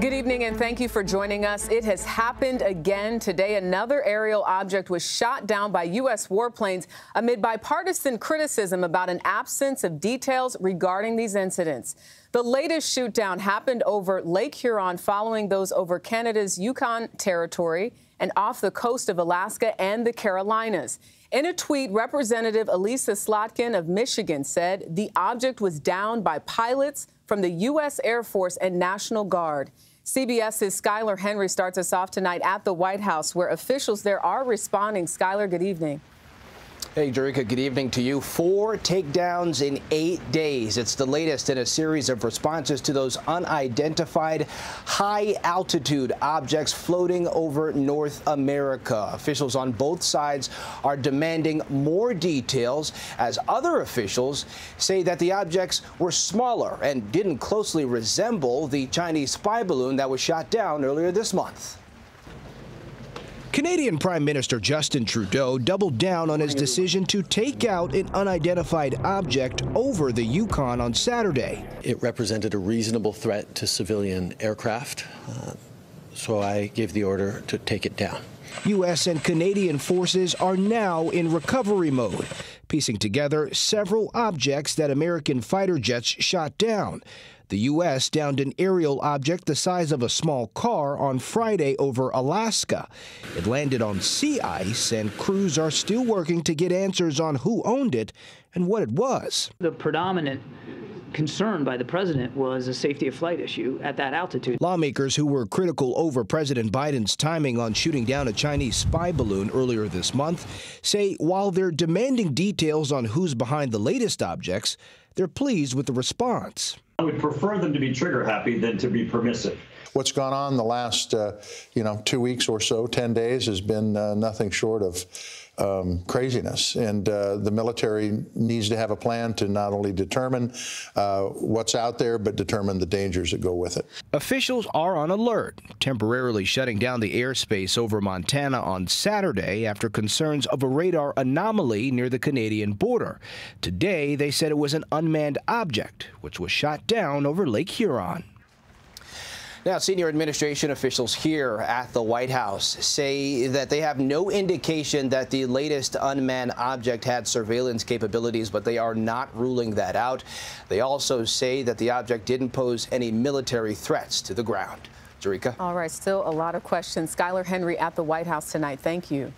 Good evening and thank you for joining us. It has happened again today. Another aerial object was shot down by U.S. warplanes amid bipartisan criticism about an absence of details regarding these incidents. The latest shoot down happened over Lake Huron following those over Canada's Yukon territory and off the coast of Alaska and the Carolinas. In a tweet, Representative Elissa Slotkin of Michigan said the object was downed by pilots from the U.S. Air Force and National Guard. CBS's Skyler Henry starts us off tonight at the White House, where officials there are responding. Skyler, good evening. Hey, Jerika, good evening to you. 4 takedowns in 8 days. It's the latest in a series of responses to those unidentified high-altitude objects floating over North America. Officials on both sides are demanding more details, as other officials say that the objects were smaller and didn't closely resemble the Chinese spy balloon that was shot down earlier this month. Canadian Prime Minister Justin Trudeau doubled down on his decision to take out an unidentified object over the Yukon on Saturday. It represented a reasonable threat to civilian aircraft, so I gave the order to take it down. U.S. and Canadian forces are now in recovery mode, piecing together several objects that American fighter jets shot down. The U.S. downed an aerial object the size of a small car on Friday over Alaska. It landed on sea ice, and crews are still working to get answers on who owned it and what it was. The predominant concern by the president was a safety of flight issue at that altitude. Lawmakers who were critical over President Biden's timing on shooting down a Chinese spy balloon earlier this month say while they're demanding details on who's behind the latest objects, they're pleased with the response. I would prefer them to be trigger happy than to be permissive. What's gone on the last, 2 weeks or so, 10 days, has been nothing short of craziness. And the military needs to have a plan to not only determine what's out there, but determine the dangers that go with it. Officials are on alert, temporarily shutting down the airspace over Montana on Saturday after concerns of a radar anomaly near the Canadian border. Today, they said it was an unmanned object, which was shot down over Lake Huron. Now, senior administration officials here at the White House say that they have no indication that the latest unmanned object had surveillance capabilities, but they are not ruling that out. They also say that the object didn't pose any military threats to the ground. Jerika? All right, still a lot of questions. Skyler Henry at the White House tonight. Thank you.